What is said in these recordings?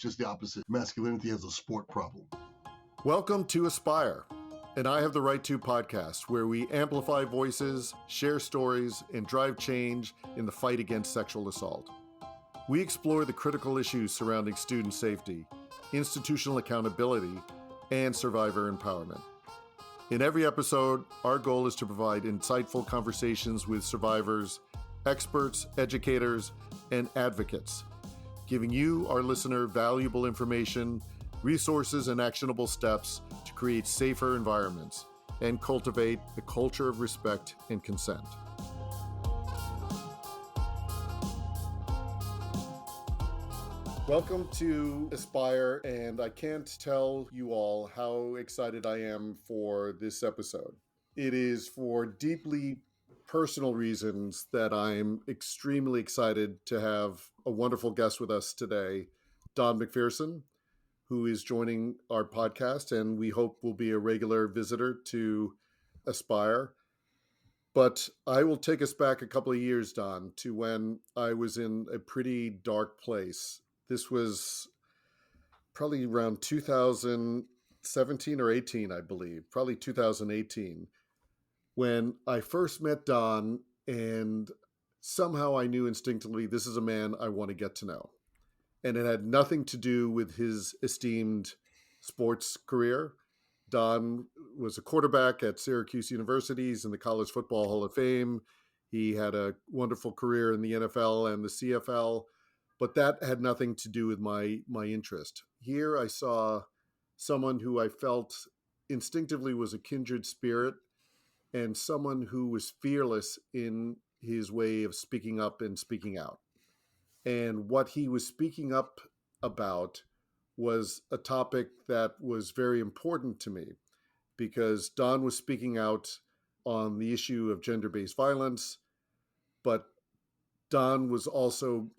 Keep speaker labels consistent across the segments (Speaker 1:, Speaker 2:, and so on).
Speaker 1: just the opposite. Masculinity has a sport problem.
Speaker 2: Welcome to Aspire, and I Have the Right To podcast, where we amplify voices, share stories, and drive change in the fight against sexual assault. We explore the critical issues surrounding student safety, institutional accountability, and survivor empowerment. In every episode, our goal is to provide insightful conversations with survivors, experts, educators, and advocates, giving you, our listener, valuable information, resources, and actionable steps to create safer environments and cultivate a culture of respect and consent. Welcome to Aspire, and I can't tell you all how excited I am for this episode. It is for deeply personal reasons that I'm extremely excited to have a wonderful guest with us today, Don McPherson, who is joining our podcast and we hope will be a regular visitor to Aspire. But I will take us back a couple of years, Don, to when I was in a pretty dark place. This was probably around 2017 or 18, I believe, probably 2018, when I first met Don, and somehow I knew instinctively this is a man I want to get to know. And it had nothing to do with his esteemed sports career. Don was a quarterback at Syracuse University. He's in the College Football Hall of Fame. He had a wonderful career in the NFL and the CFL. But that had nothing to do with my interest. Here I saw someone who I felt instinctively was a kindred spirit and someone who was fearless in his way of speaking up and speaking out. And what he was speaking up about was a topic that was very important to me because Don was speaking out on the issue of gender-based violence, but Don was also,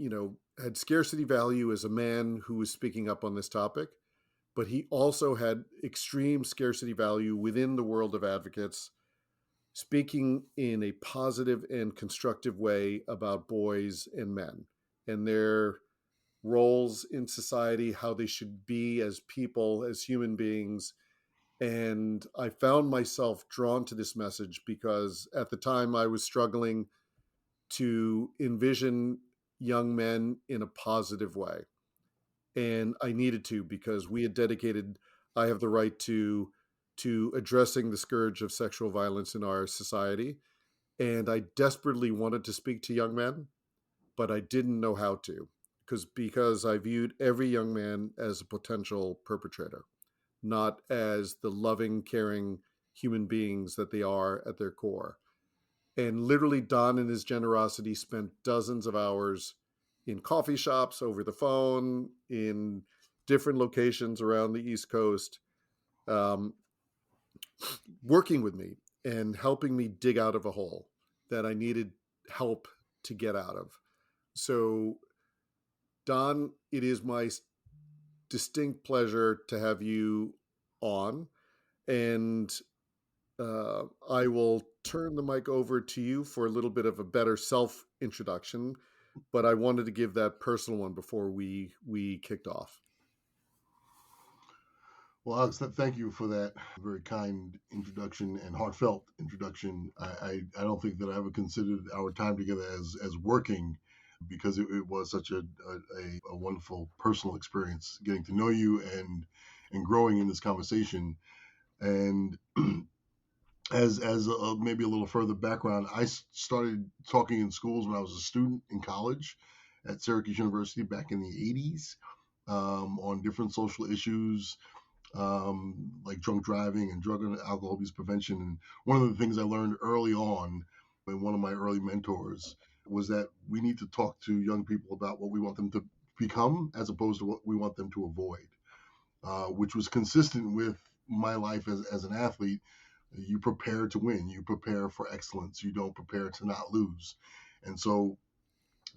Speaker 2: had scarcity value as a man who was speaking up on this topic, but he also had extreme scarcity value within the world of advocates, speaking in a positive and constructive way about boys and men and their roles in society, how they should be as people, as human beings. And I found myself drawn to this message because at the time I was struggling to envision young men in a positive way. And I needed to because we had dedicated I Have the Right to addressing the scourge of sexual violence in our society. And I desperately wanted to speak to young men, but I didn't know how to because I viewed every young man as a potential perpetrator, not as the loving, caring human beings that they are at their core. And literally, Don, in his generosity, spent dozens of hours in coffee shops, over the phone, in different locations around the East Coast, working with me and helping me dig out of a hole that I needed help to get out of. So, Don, it is my distinct pleasure to have you on, and I will turn the mic over to you for a little bit of a better self-introduction, but I wanted to give that personal one before we kicked off.
Speaker 1: Well, Alex, thank you for that very kind introduction and heartfelt introduction. I don't think that I ever considered our time together as working because it was such a wonderful personal experience getting to know you and growing in this conversation. And as maybe a little further background, I started talking in schools when I was a student in college at Syracuse University back in the 80s on different social issues like drunk driving and drug and alcohol abuse prevention. And one of the things I learned early on by one of my early mentors was that we need to talk to young people about what we want them to become as opposed to what we want them to avoid, which was consistent with my life as an athlete. You prepare to win. You prepare for excellence. You don't prepare to not lose. And so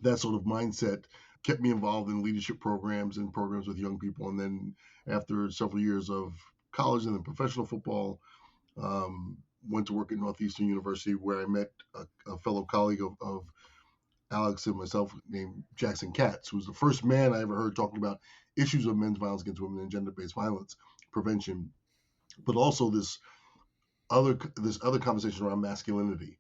Speaker 1: that sort of mindset kept me involved in leadership programs and programs with young people. And then after several years of college and then professional football, went to work at Northeastern University where I met a fellow colleague of Alex and myself named Jackson Katz, who was the first man I ever heard talking about issues of men's violence against women and gender-based violence prevention, but also this other conversation around masculinity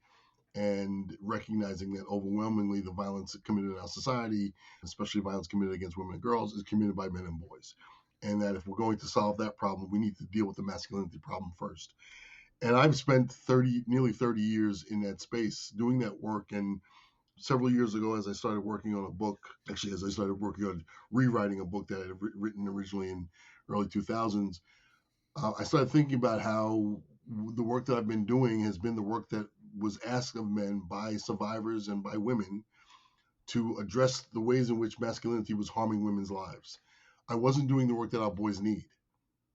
Speaker 1: and recognizing that overwhelmingly the violence committed in our society, especially violence committed against women and girls, is committed by men and boys. And that if we're going to solve that problem, we need to deal with the masculinity problem first. And I've spent nearly 30 years in that space doing that work. And several years ago, as I started working on a book, actually, as I started working on rewriting a book that I had written originally in early 2000s, I started thinking about how the work that I've been doing has been the work that was asked of men by survivors and by women to address the ways in which masculinity was harming women's lives. I wasn't doing the work that our boys need.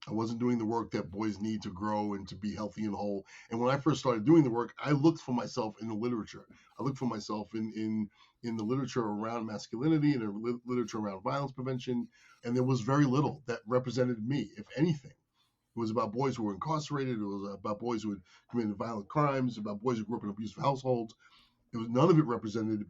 Speaker 1: I wasn't doing the work that boys need to grow and to be healthy and whole. And when I first started doing the work, I looked for myself in the literature. I looked for myself in the literature around masculinity and the literature around violence prevention. And there was very little that represented me, if anything. It was about boys who were incarcerated. It was about boys who had committed violent crimes, about boys who grew up in abusive households. None of it represented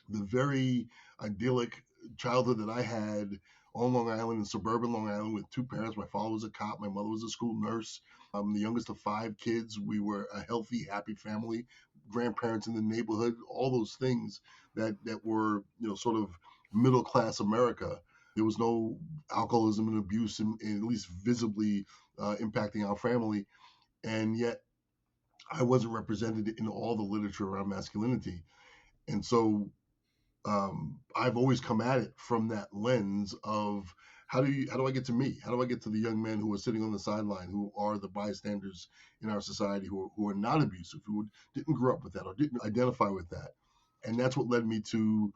Speaker 1: the very idyllic childhood that I had on Long Island, in suburban Long Island, with two parents. My father was a cop. My mother was a school nurse. I'm the youngest of five kids. We were a healthy, happy family. Grandparents in the neighborhood. All those things that were, sort of middle class America. There was no alcoholism and abuse, at least visibly impacting our family, and yet I wasn't represented in all the literature around masculinity. And so I've always come at it from that lens of how do I get to me? How do I get to the young men who are sitting on the sideline, who are the bystanders in our society, who are not abusive, who didn't grow up with that or didn't identify with that? And that's what led me to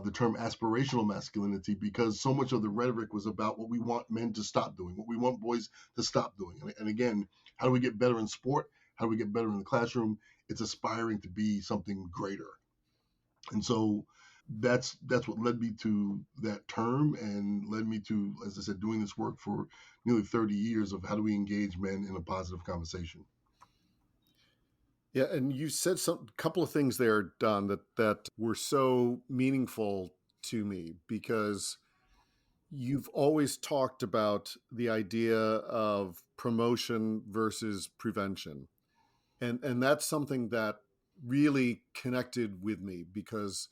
Speaker 1: the term aspirational masculinity, because so much of the rhetoric was about what we want men to stop doing, what we want boys to stop doing. And again, how do we get better in sport? How do we get better in the classroom? It's aspiring to be something greater. And so that's what led me to that term and led me to, as I said, doing this work for nearly 30 years of how do we engage men in a positive conversation.
Speaker 2: Yeah, and you said a couple of things there, Don, that were so meaningful to me, because you've always talked about the idea of promotion versus prevention. And that's something that really connected with me, because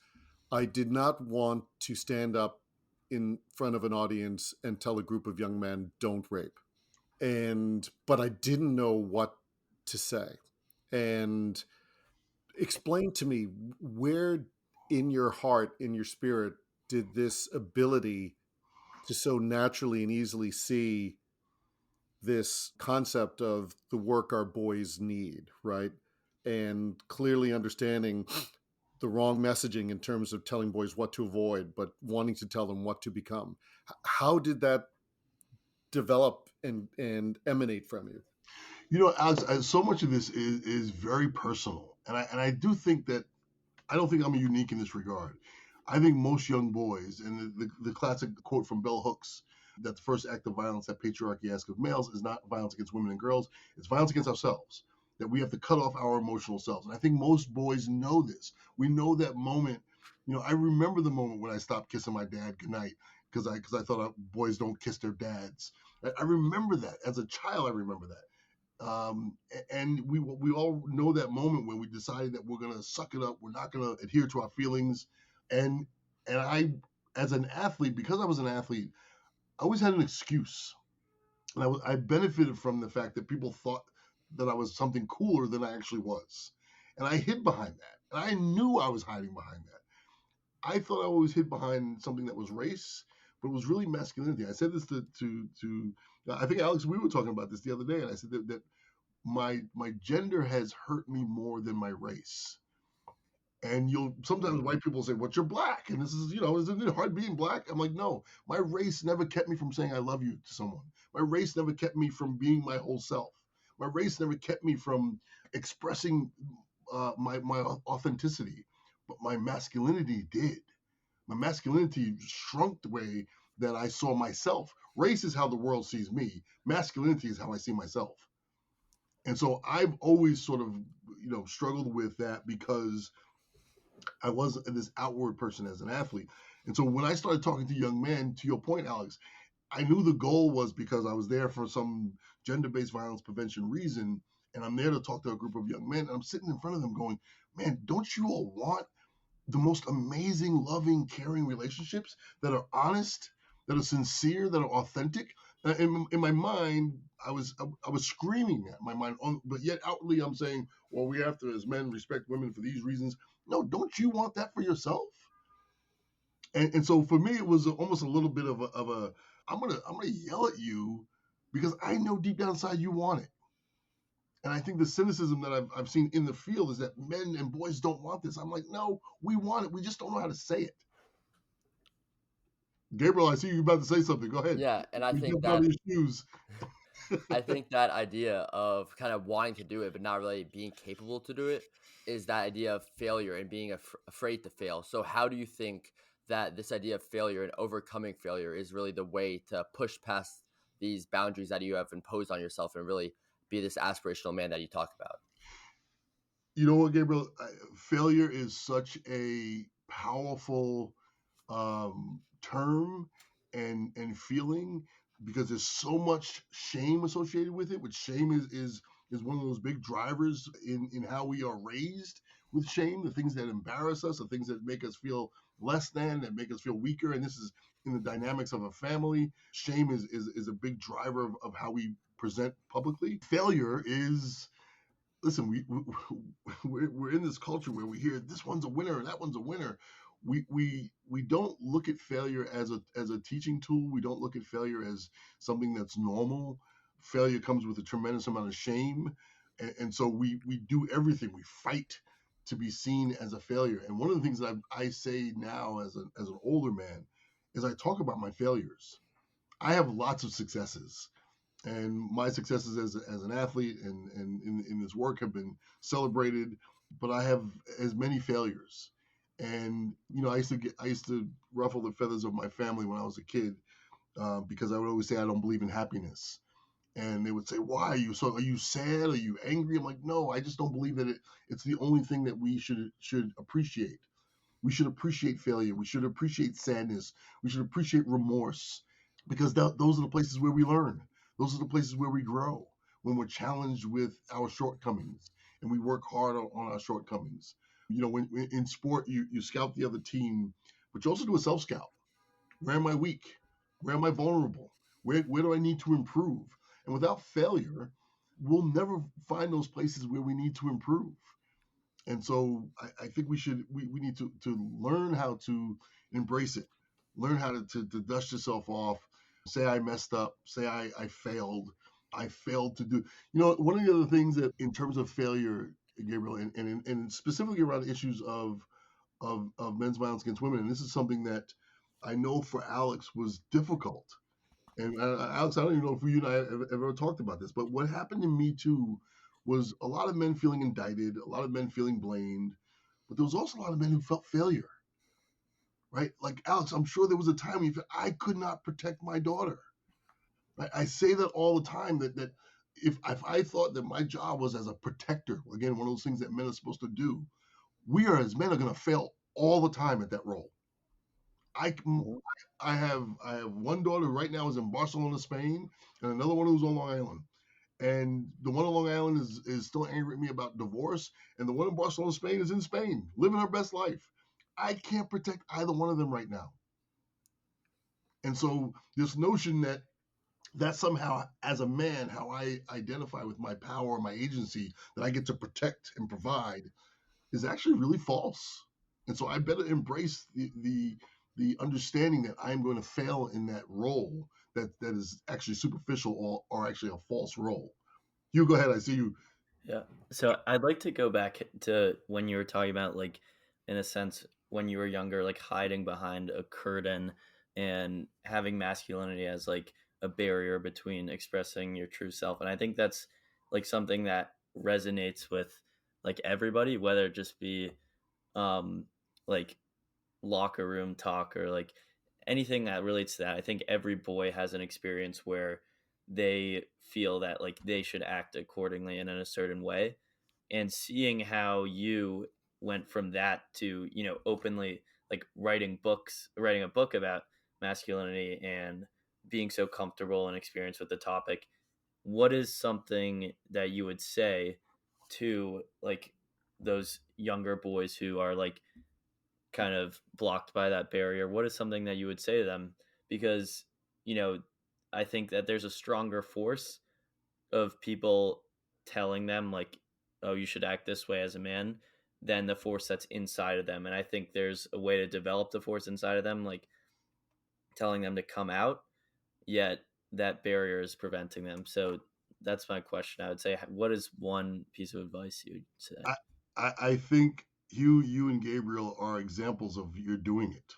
Speaker 2: I did not want to stand up in front of an audience and tell a group of young men, don't rape. But I didn't know what to say. And explain to me, where in your heart, in your spirit, did this ability to so naturally and easily see this concept of the work our boys need, right? And clearly understanding the wrong messaging in terms of telling boys what to avoid, but wanting to tell them what to become. How did that develop and emanate from you?
Speaker 1: Alex, so much of this is very personal, and I do think that I don't think I'm unique in this regard. I think most young boys, and the classic quote from Bell Hooks, that the first act of violence that patriarchy asks of males is not violence against women and girls, it's violence against ourselves. That we have to cut off our emotional selves. And I think most boys know this. We know that moment. I remember the moment when I stopped kissing my dad goodnight because I thought boys don't kiss their dads. I remember that. As a child, I remember that. And we all know that moment when we decided that we're gonna suck it up, we're not gonna adhere to our feelings, and I, as an athlete, because I was an athlete, I always had an excuse, and I benefited from the fact that people thought that I was something cooler than I actually was, and I hid behind that, and I knew I was hiding behind that. I thought I always hid behind something that was race, but it was really masculinity. I said this to I think Alex, we were talking about this the other day, and I said that my gender has hurt me more than my race. And you'll sometimes white people say, "What, you're black?" And this is, isn't it hard being black? I'm like, no, my race never kept me from saying I love you to someone. My race never kept me from being my whole self. My race never kept me from expressing my authenticity, but my masculinity did. My masculinity shrunk the way that I saw myself. Race is how the world sees me. Masculinity is how I see myself. And so I've always sort of, struggled with that because I was this outward person as an athlete. And so when I started talking to young men, to your point, Alex, I knew the goal was because I was there for some gender-based violence prevention reason, and I'm there to talk to a group of young men. And I'm sitting in front of them going, man, don't you all want the most amazing, loving, caring relationships that are honest, that are sincere, that are authentic? In my mind, I was screaming that in my mind, but yet outwardly I'm saying, well, we have to, as men, respect women for these reasons. No, don't you want that for yourself? And so for me, it was almost a little bit of a I'm gonna yell at you because I know deep down inside you want it. And I think the cynicism that I've seen in the field is that men and boys don't want this. I'm like, no, we want it. We just don't know how to say it. Gabriel, I see you about to say something. Go ahead.
Speaker 3: Yeah, and I
Speaker 1: You
Speaker 3: think
Speaker 1: jumped out of
Speaker 3: that
Speaker 1: your shoes.
Speaker 3: I think that idea of kind of wanting to do it but not really being capable to do it is that idea of failure and being afraid to fail. So how do you think that this idea of failure and overcoming failure is really the way to push past these boundaries that you have imposed on yourself and really be this aspirational man that you talk about?
Speaker 1: You know what, Gabriel? Failure is such a powerful term and feeling because there's so much shame associated with it. Which shame is one of those big drivers in how we are raised with shame. The things that embarrass us, the things that make us feel less than, that make us feel weaker. And this is in the dynamics of a family. Shame is a big driver of how we present publicly. Failure is, listen, we're in this culture where we hear this one's a winner, that one's a winner. We don't look at failure as a teaching tool. We don't look at failure as something that's normal. Failure comes with a tremendous amount of shame, and so we do everything. We fight to be seen as a failure. And one of the things that I say now as an older man is I talk about my failures. I have lots of successes, and my successes as an athlete and in this work have been celebrated, but I have as many failures. And I used to ruffle the feathers of my family when I was a kid, because I would always say I don't believe in happiness, and they would say, why are you sad, are you angry? I'm like, no, I just don't believe that it's the only thing that we should appreciate. We should appreciate failure, we should appreciate sadness, we should appreciate remorse, because those are the places where we learn. Those are the places where we grow, when we're challenged with our shortcomings and we work hard on our shortcomings. When in sport, you scout the other team, but you also do a self scout. Where am I weak? Where am I vulnerable? Where do I need to improve? And without failure, we'll never find those places where we need to improve. And so I think we need to learn how to embrace it, learn how to dust yourself off, say I messed up, say I failed to do. One of the other things that in terms of failure, Gabriel, and specifically around issues of men's violence against women, and this is something that I know for Alex was difficult. And Alex, I don't even know if you and I have ever talked about this, but what happened to me too was a lot of men feeling indicted, a lot of men feeling blamed, but there was also a lot of men who felt failure, right? Like Alex, I'm sure there was a time when you felt, I could not protect my daughter. Right? I say that all the time, that if I thought that my job was as a protector, again, one of those things that men are supposed to do, we are as men are going to fail all the time at that role. I
Speaker 3: Mhm.
Speaker 1: I have one daughter who right now is in Barcelona, Spain, and another one who's on Long Island. And the one on Long Island is still angry at me about divorce, and the one in Barcelona, Spain, is in Spain, living her best life. I can't protect either one of them right now. And so this notion that somehow, as a man, how I identify with my power, my agency, that I get to protect and provide, is actually really false. And so I better embrace the understanding that I'm going to fail in that role that is actually superficial, or actually a false role. You go ahead. I see you.
Speaker 4: Yeah. So I'd like to go back to when you were talking about, like, in a sense, when you were younger, like hiding behind a curtain and having masculinity as like a barrier between expressing your true self. And I think that's like something that resonates with like everybody, whether it just be um like locker room talk or like anything that relates to that. I think every boy has an experience where they feel that like they should act accordingly and in a certain way. And seeing how you went from that to, openly like writing a book about masculinity and being so comfortable and experienced with the topic, what is something that you would say to like those younger boys who are like kind of blocked by that barrier? What is something that you would say to them? Because, you know, I think that there's a stronger force of people telling them like, oh, you should act this way as a man, than the force that's inside of them. And I think there's a way to develop the force inside of them, like telling them to come out, yet that barrier is preventing them. So that's my question. I would say, what is one piece of advice you would say?
Speaker 1: I think Hugh, you and Gabriel are examples of you're doing it.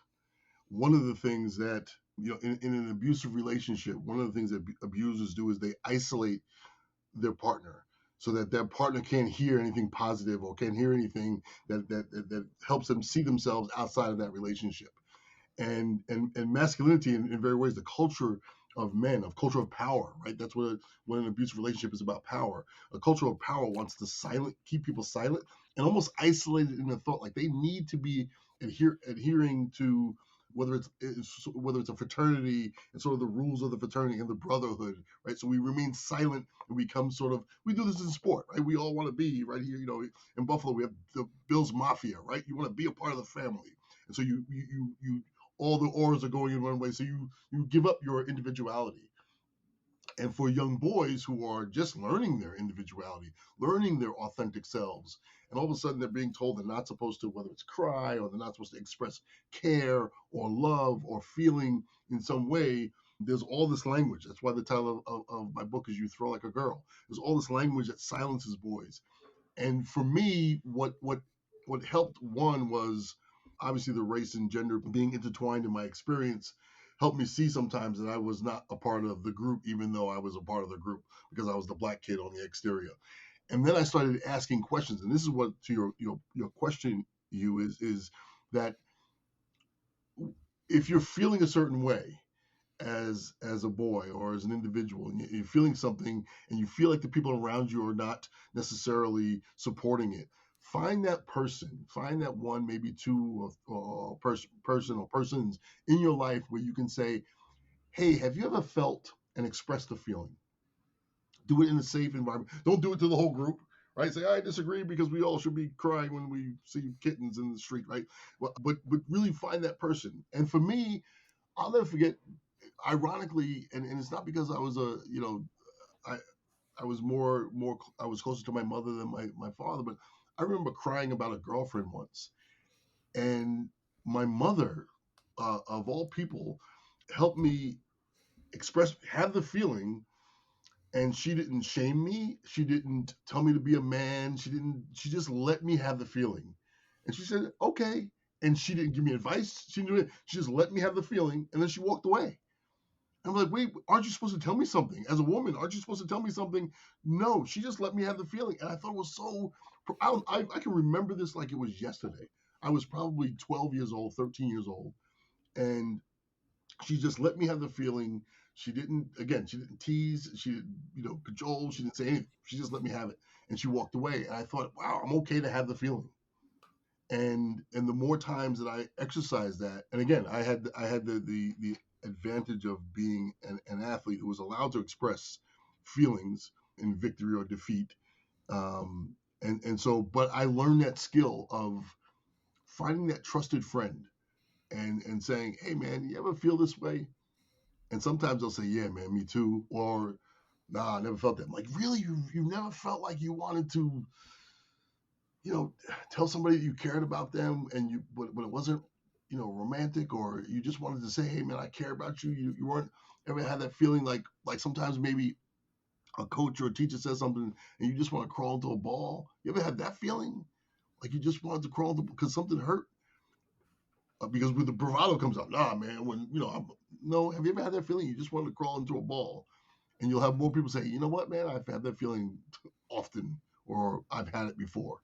Speaker 1: One of the things that, in an abusive relationship, one of the things that abusers do is they isolate their partner so that their partner can't hear anything positive or can't hear anything that helps them see themselves outside of that relationship. And masculinity in very ways, the culture of men, of culture of power, right? That's what when an abusive relationship is about power. A culture of power wants to keep people silent and almost isolated in the thought, like they need to be adhering to whether it's a fraternity and sort of the rules of the fraternity and the brotherhood, right? So we remain silent and become we do this in sport, right? We all want to be right here, in Buffalo, we have the Bills Mafia, right? You want to be a part of the family. And so you all the oars are going in one way. So you give up your individuality. And for young boys who are just learning their individuality, learning their authentic selves, and all of a sudden they're being told they're not supposed to, whether it's cry or they're not supposed to express care or love or feeling in some way, there's all this language. That's why the title of my book is You Throw Like a Girl. There's all this language that silences boys. And for me, what helped one was obviously the race and gender being intertwined in my experience helped me see sometimes that I was not a part of the group, even though I was a part of the group because I was the black kid on the exterior. And then I started asking questions, and this is what to your question, you is that if you're feeling a certain way as a boy or as an individual, and you're feeling something and you feel like the people around you are not necessarily supporting it, find that one, maybe two person or persons in your life where you can say, hey, have you ever felt and expressed a feeling? Do it in a safe environment. Don't do it to the whole group, right? Say, I disagree because we all should be crying when we see kittens in the street, right? But really find that person. And for me, I'll never forget, ironically, and it's not because I was I I was I was closer to my mother than my father, but I remember crying about a girlfriend once, and my mother, of all people, helped me have the feeling, and she didn't shame me. She didn't tell me to be a man. She just let me have the feeling, and she said, okay. And she didn't give me advice. She just let me have the feeling, and then she walked away. I'm like, wait, aren't you supposed to tell me something? As a woman, aren't you supposed to tell me something? No, she just let me have the feeling. And I thought it was so, I can remember this like it was yesterday. I was probably 12 years old, 13 years old. And she just let me have the feeling. She didn't tease. She didn't, cajole. She didn't say anything. She just let me have it. And she walked away. And I thought, wow, I'm okay to have the feeling. And the more times that I exercised that, and again, I had the advantage of being an athlete who was allowed to express feelings in victory or defeat. But I learned that skill of finding that trusted friend and saying, hey man, you ever feel this way? And sometimes they'll say, yeah, man, me too. Or, nah, I never felt that. I'm like, really? You never felt like you wanted to, tell somebody that you cared about them but it wasn't, romantic, or you just wanted to say, hey man, I care about you. You weren't ever had that feeling like sometimes maybe a coach or a teacher says something and you just want to crawl into a ball. You ever had that feeling? Like you just wanted to crawl into because something hurt? Because with the bravado comes out, nah, man, when, no, have you ever had that feeling? You just wanted to crawl into a ball, and you'll have more people say, you know what, man, I've had that feeling often, or I've had it before.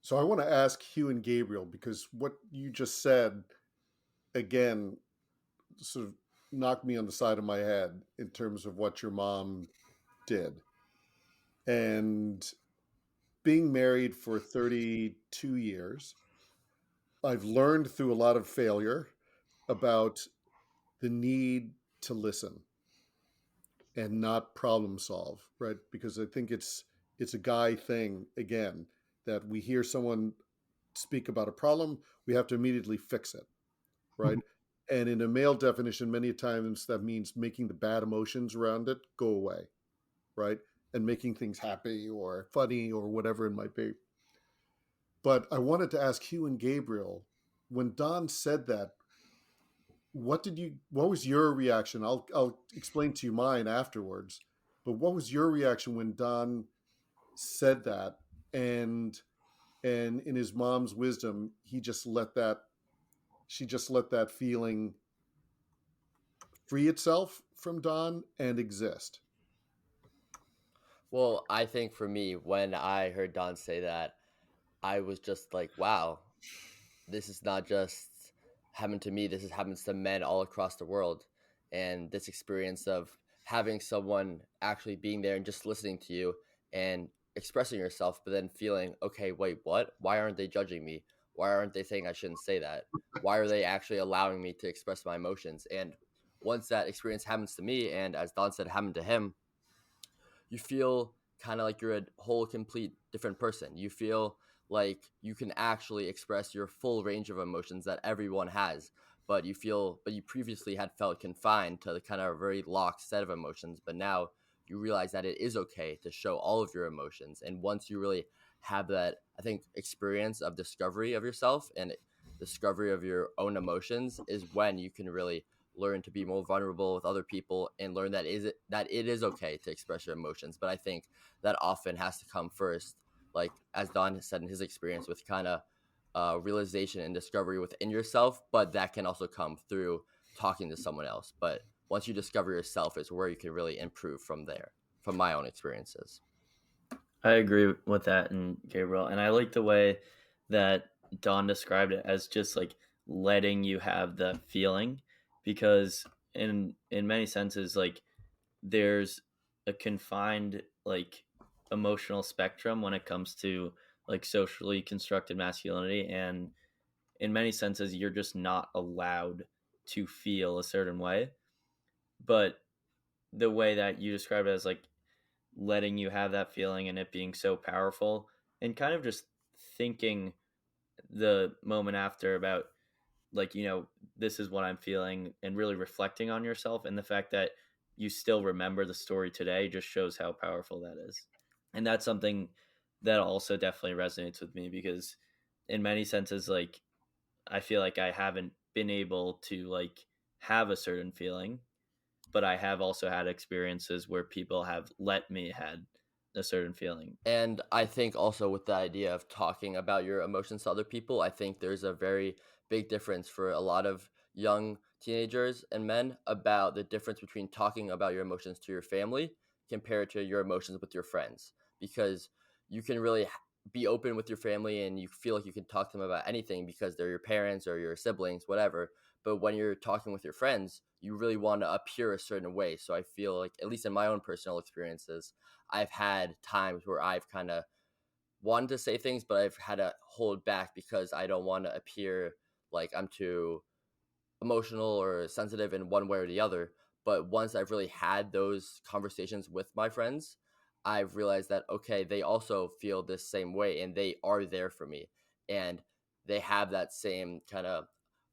Speaker 2: So I want to ask Hugh and Gabriel, because what you just said, again, sort of knocked me on the side of my head in terms of what your mom did. And being married for 32 years, I've learned through a lot of failure about the need to listen and not problem solve, right? Because I think it's a guy thing again, that we hear someone speak about a problem, we have to immediately fix it, right? And in a male definition, many times that means making the bad emotions around it go away, right? And making things happy or funny or whatever it might be. But I wanted to ask Hugh and Gabriel, when Don said that, what was your reaction? I'll explain to you mine afterwards. But what was your reaction when Don said that, and in his mom's wisdom, she just let that feeling free itself from Don and exist?
Speaker 3: Well, I think for me, when I heard Don say that, I was just like, wow, this is not just happened to me. This is happens to men all across the world. And this experience of having someone actually being there and just listening to you and expressing yourself, but then feeling, okay, wait, what? Why aren't they judging me? Why aren't they saying I shouldn't say that? Why are they actually allowing me to express my emotions? And once that experience happens to me, and as Don said, happened to him, you feel kind of like you're a whole complete different person. You feel like you can actually express your full range of emotions that everyone has, but you previously had felt confined to the kind of very locked set of emotions, but now you realize that it is okay to show all of your emotions. And once you really have that, I think, experience of discovery of yourself and discovery of your own emotions is when you can really learn to be more vulnerable with other people and learn that it is okay to express your emotions. But I think that often has to come first, like as Don has said in his experience, with kind of realization and discovery within yourself, but that can also come through talking to someone else. But once you discover yourself is where you can really improve from there, from my own experiences.
Speaker 4: I agree with that, and Gabriel, and I like the way that Don described it as just like letting you have the feeling, because in many senses, like there's a confined like emotional spectrum when it comes to like socially constructed masculinity, and in many senses you're just not allowed to feel a certain way. But the way that you describe it as like letting you have that feeling and it being so powerful, and kind of just thinking the moment after about like, this is what I'm feeling, and really reflecting on yourself, and the fact that you still remember the story today just shows how powerful that is. And that's something that also definitely resonates with me, because in many senses, like I feel like I haven't been able to like have a certain feeling, but I have also had experiences where people have let me had a certain feeling.
Speaker 3: And I think also with the idea of talking about your emotions to other people, I think there's a very big difference for a lot of young teenagers and men about the difference between talking about your emotions to your family compared to your emotions with your friends. Because you can really be open with your family and you feel like you can talk to them about anything because they're your parents or your siblings, whatever. But when you're talking with your friends, you really want to appear a certain way. So I feel like, at least in my own personal experiences, I've had times where I've kind of wanted to say things, but I've had to hold back because I don't want to appear like I'm too emotional or sensitive in one way or the other. But once I've really had those conversations with my friends, I've realized that, okay, they also feel this same way and they are there for me. And they have that same kind of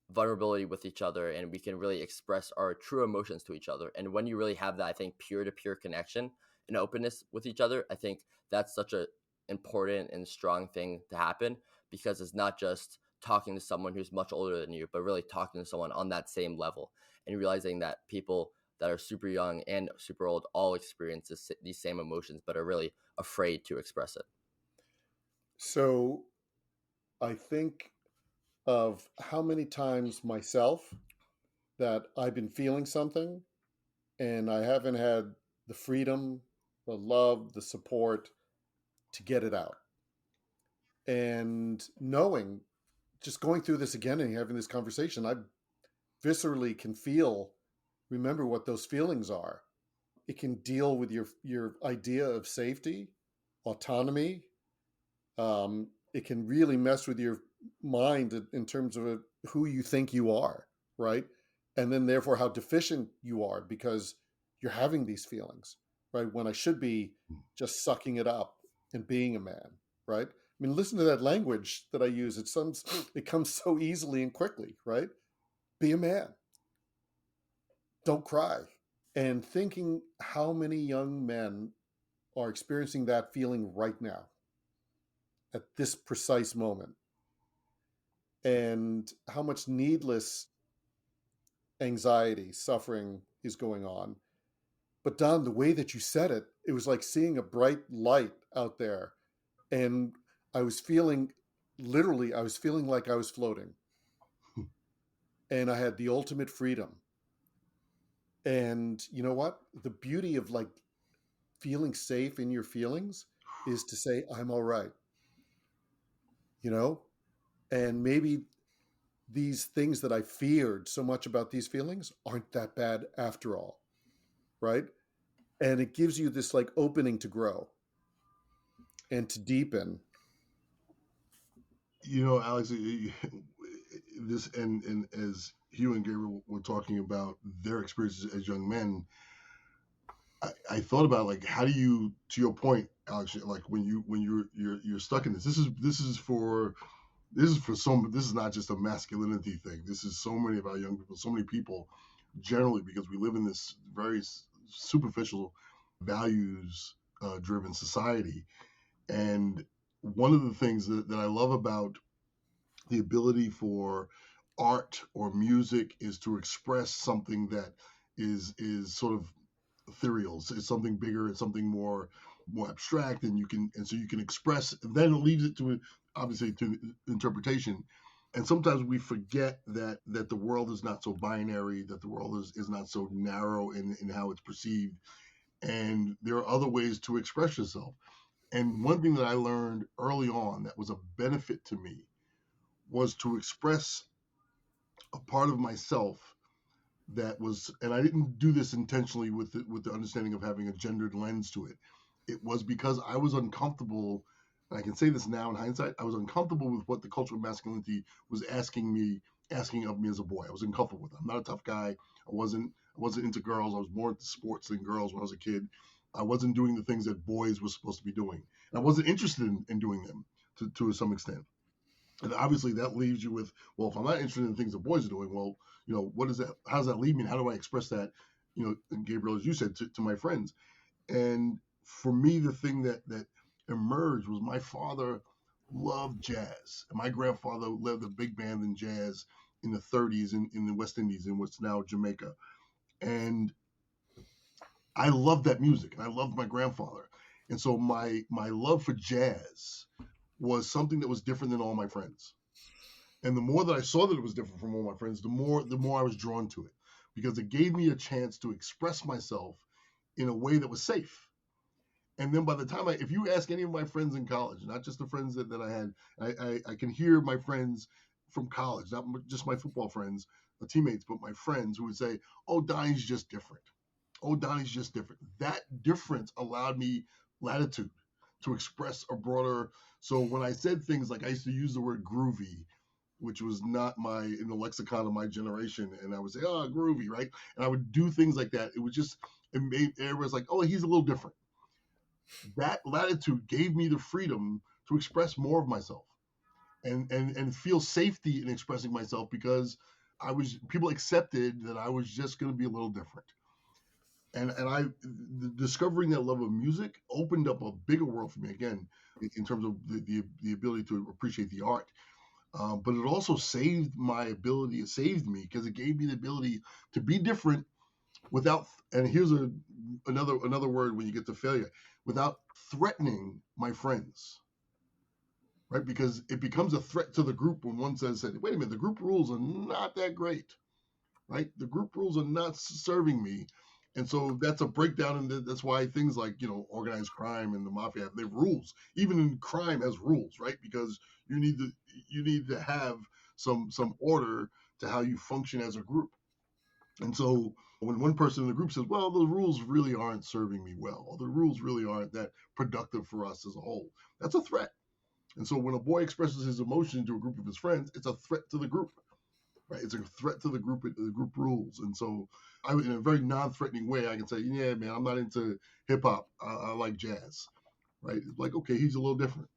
Speaker 3: vulnerability with each other, and we can really express our true emotions to each other. And when you really have that, I think, peer to peer connection and openness with each other, I think that's such a important and strong thing to happen, because it's not just talking to someone who's much older than you, but really talking to someone on that same level and realizing that people that are super young and super old all experience these same emotions, but are really afraid to express it.
Speaker 2: So I think of how many times myself that I've been feeling something and I haven't had the freedom, the love, the support to get it out. And knowing, just going through this again and having this conversation, I viscerally can remember what those feelings are. It can deal with your idea of safety, autonomy. It can really mess with mind in terms of who you think you are, right? And then therefore how deficient you are because you're having these feelings, right? When I should be just sucking it up and being a man, right? I mean, listen to that language that I use. It comes so easily and quickly, right? Be a man. Don't cry. And thinking how many young men are experiencing that feeling right now at this precise moment, and how much needless anxiety, suffering is going on. But Don, the way that you said it, it was like seeing a bright light out there. And I was feeling, literally, I was feeling like I was floating. And I had the ultimate freedom. And you know what? The beauty of like feeling safe in your feelings is to say, I'm all right. You know? And maybe these things that I feared so much about these feelings aren't that bad after all. Right? And it gives you this like opening to grow and to deepen.
Speaker 1: You know, Alex, this and as Hugh and Gabriel were talking about their experiences as young men, I thought about like how do you, to your point, Alex, like when you're stuck in this. This is for some. This is not just a masculinity thing. This is so many of our young people, so many people, generally, because we live in this very superficial, values driven society. And one of the things that I love about the ability for art or music is to express something that is sort of ethereal. It's something bigger. It's something more abstract, and so you can express. Then it leaves it to obviously to interpretation. And sometimes we forget that the world is not so binary, that the world is not so narrow in how it's perceived, and there are other ways to express yourself. And one thing that I learned early on that was a benefit to me was to express a part of myself that was, and I didn't do this intentionally with the understanding of having a gendered lens to it. It was because I was uncomfortable, and I can say this now in hindsight, I was uncomfortable with what the culture of masculinity was asking of me as a boy. I was uncomfortable with it. I'm not a tough guy. I wasn't into girls. I was more into sports than girls when I was a kid. I wasn't doing the things that boys were supposed to be doing. And I wasn't interested in doing them to some extent. And obviously that leaves you with, well, if I'm not interested in things that boys are doing, well, what is that? How does that leave me? And how do I express that? And Gabriel, as you said, to my friends. And for me, the thing that emerged was my father loved jazz. And my grandfather led a big band in jazz in the 30s in the West Indies, in what's now Jamaica. And I loved that music, and I loved my grandfather. And so my love for jazz was something that was different than all my friends. And the more that I saw that it was different from all my friends, the more I was drawn to it, because it gave me a chance to express myself in a way that was safe. And then by the time if you ask any of my friends in college, not just the friends that I had, I can hear my friends from college, not just my football friends, the teammates, but my friends who would say, "Oh, Donnie's just different. Oh, Donnie's just different." That difference allowed me latitude to express a broader. So when I said things like, I used to use the word groovy, which was not in the lexicon of my generation, and I would say, "Oh, groovy," right? And I would do things like that. It made everyone's like, "Oh, he's a little different." That latitude gave me the freedom to express more of myself and feel safety in expressing myself, because people accepted that I was just going to be a little different. And discovering that love of music opened up a bigger world for me again, in terms of the ability to appreciate the art. But it also saved my ability. It saved me because it gave me the ability to be different without. And here's another word when you get to failure: without threatening my friends, right? Because it becomes a threat to the group when one says, "Wait a minute, the group rules are not that great." Right? The group rules are not serving me. And so that's a breakdown. And that's why things like, organized crime and the mafia, they have rules. Even in crime has rules, right? Because you need to have some order to how you function as a group. And so when one person in the group says, "Well, the rules really aren't serving me well, or the rules really aren't that productive for us as a whole," that's a threat. And so when a boy expresses his emotion to a group of his friends, it's a threat to the group, right? It's a threat to the group rules. And so in a very non-threatening way, I can say, yeah, man, I'm not into hip hop. I like jazz, right? It's like, okay, he's a little different.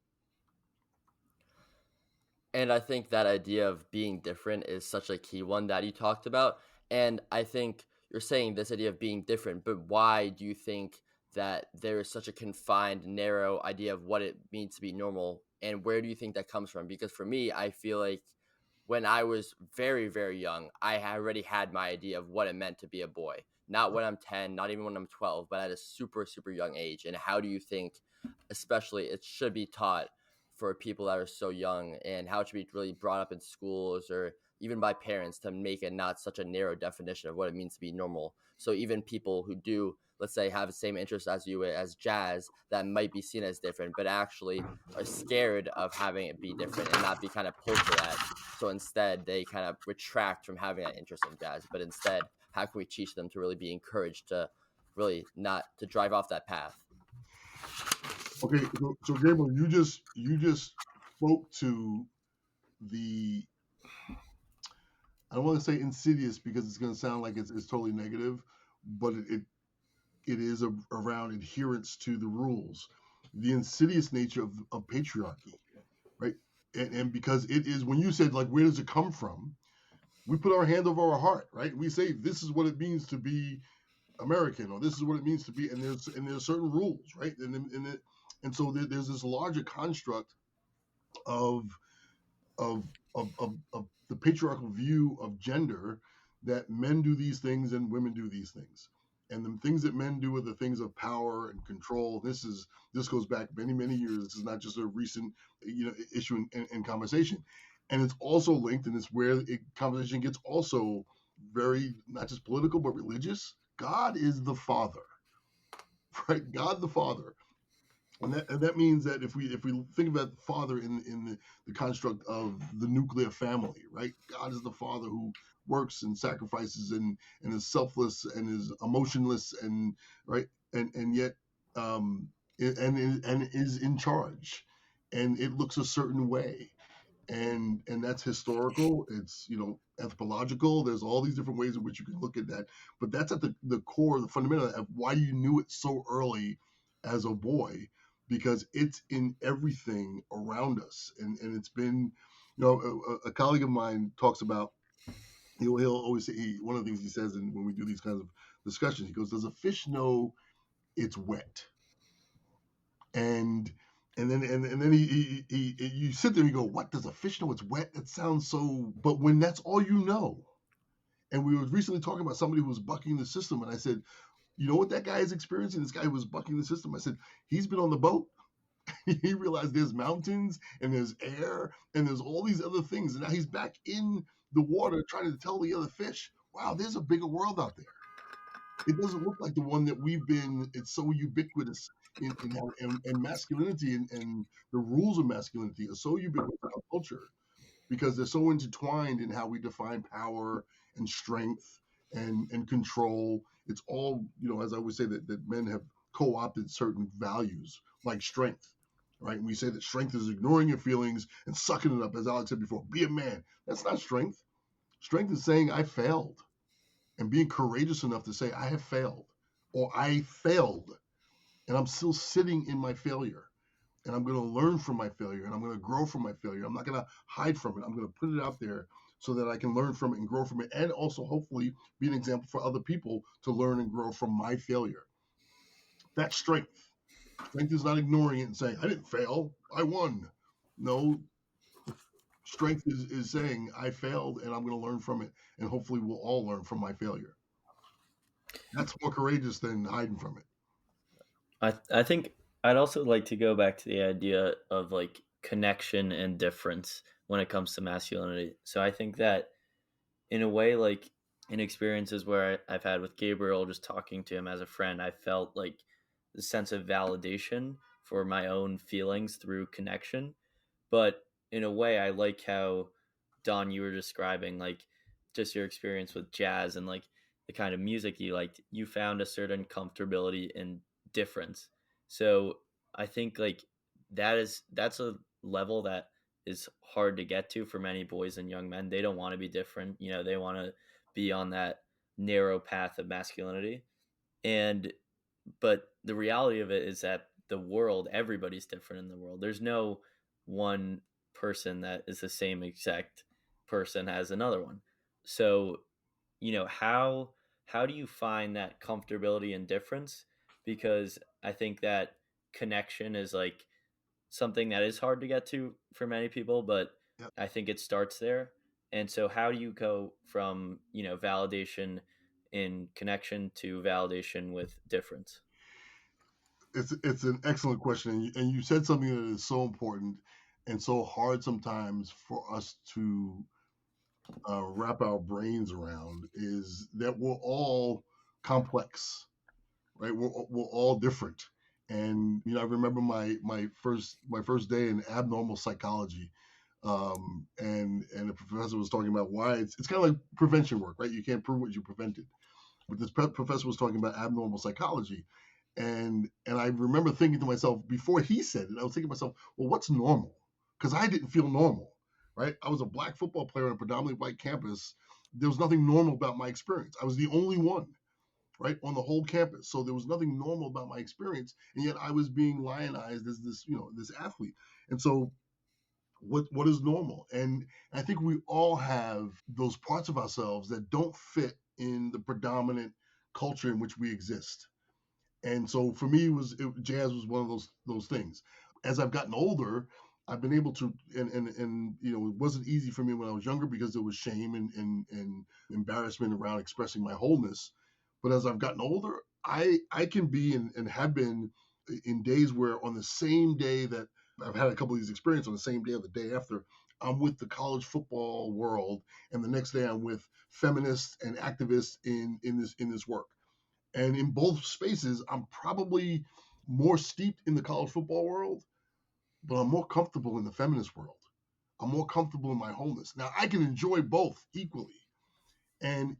Speaker 3: And I think that idea of being different is such a key one that you talked about. And I think you're saying this idea of being different, but why do you think that there is such a confined, narrow idea of what it means to be normal? And where do you think that comes from? Because for me, I feel like when I was very, very young, I already had my idea of what it meant to be a boy. Not when I'm 10, not even when I'm 12, but at a super, super young age. And how do you think, especially, it should be taught for people that are so young, and how it should be really brought up in schools or even by parents to make it not such a narrow definition of what it means to be normal? So even people who do, let's say, have the same interest as you as jazz, that might be seen as different, but actually are scared of having it be different and not be kind of pulled to that. So instead, they kind of retract from having that interest in jazz. But instead, how can we teach them to really be encouraged to really not to drive off that path?
Speaker 1: Okay, so Gabriel, you just spoke to the, I don't want to say insidious because it's going to sound like it's totally negative, but it is around adherence to the rules, the insidious nature of patriarchy, right? And because it is, when you said, like, where does it come from? We put our hand over our heart, right? We say this is what it means to be American, or this is what it means to be, and there's certain rules, right? And so there's this larger construct of of of the patriarchal view of gender, that men do these things and women do these things, and the things that men do are the things of power and control. This goes back many years. This is not just a recent issue in conversation, and it's also linked, and it's where conversation gets also very not just political but religious. God is the Father, right? God the Father. And that means that if we think about father in the construct of the nuclear family, right? God is the father who works and sacrifices and is selfless and is emotionless, and right, and yet and is in charge, and it looks a certain way, and that's historical. It's anthropological. There's all these different ways in which you can look at that, but that's at the core, the fundamental of why you knew it so early as a boy, because it's in everything around us, and it's been, a colleague of mine talks about, he'll always say, one of the things he says, and when we do these kinds of discussions, he goes, does a fish know it's wet? And then he you sit there and you go, what, does a fish know it's wet? It sounds so, but when that's all you know. And we were recently talking about somebody who was bucking the system, and I said, you know what that guy is experiencing? This guy who was bucking the system, I said, he's been on the boat. He realized there's mountains and there's air and there's all these other things, and now he's back in the water trying to tell the other fish, wow, there's a bigger world out there. It doesn't look like the one that we've been. It's so ubiquitous in masculinity, and the rules of masculinity are so ubiquitous in our culture, because they're so intertwined in how we define power and strength and control. It's all, as I would say, that men have co-opted certain values like strength, right? And we say that strength is ignoring your feelings and sucking it up, as Alex said before. Be a man. That's not strength. Strength is saying I failed, and being courageous enough to say I have failed, or I failed, and I'm still sitting in my failure, and I'm going to learn from my failure, and I'm going to grow from my failure. I'm not going to hide from it. I'm going to put it out there so that I can learn from it and grow from it, and also hopefully be an example for other people to learn and grow from my failure. That's strength. Strength is not ignoring it and saying I didn't fail, I won. No, strength is saying I failed and I'm going to learn from it, and hopefully we'll all learn from my failure. That's more courageous than hiding from it.
Speaker 4: I think I'd also like to go back to the idea of like connection and difference when it comes to masculinity. So I think that in a way, like in experiences where I've had with Gabriel, just talking to him as a friend, I felt like the sense of validation for my own feelings through connection. But in a way, I like how, Don, you were describing like just your experience with jazz and like the kind of music you liked. You found a certain comfortability in difference. So I think like that's a level that is hard to get to for many boys and young men. They don't want to be different. They want to be on that narrow path of masculinity. And but the reality of it is that the world, everybody's different in the world. There's no one person that is the same exact person as another one. So, how do you find that comfortability and difference? Because I think that connection is like something that is hard to get to for many people, but
Speaker 1: Yep.
Speaker 4: I think it starts there. And so how do you go from, validation in connection to validation with difference?
Speaker 1: It's an excellent question, and you said something that is so important and so hard sometimes for us to wrap our brains around, is that we're all complex, right? We're all different. And I remember my first day in abnormal psychology, and the professor was talking about why it's kind of like prevention work, right? You can't prove what you prevented. But this professor was talking about abnormal psychology, and I remember thinking to myself before he said it, I was thinking to myself, well, what's normal? Because I didn't feel normal, right? I was a black football player on a predominantly white campus. There was nothing normal about my experience. I was the only one, right, on the whole campus. So there was nothing normal about my experience, and yet I was being lionized as this athlete. And so what is normal? And I think we all have those parts of ourselves that don't fit in the predominant culture in which we exist. And so for me, jazz was one of those things. As I've gotten older, I've been able to, and it wasn't easy for me when I was younger because there was shame and embarrassment around expressing my wholeness. But as I've gotten older, I can be and have been in days where on the same day that I've had a couple of these experiences, on the same day or the day after, I'm with the college football world, and the next day I'm with feminists and activists in this work. And in both spaces, I'm probably more steeped in the college football world, but I'm more comfortable in the feminist world. I'm more comfortable in my wholeness. Now, I can enjoy both equally. And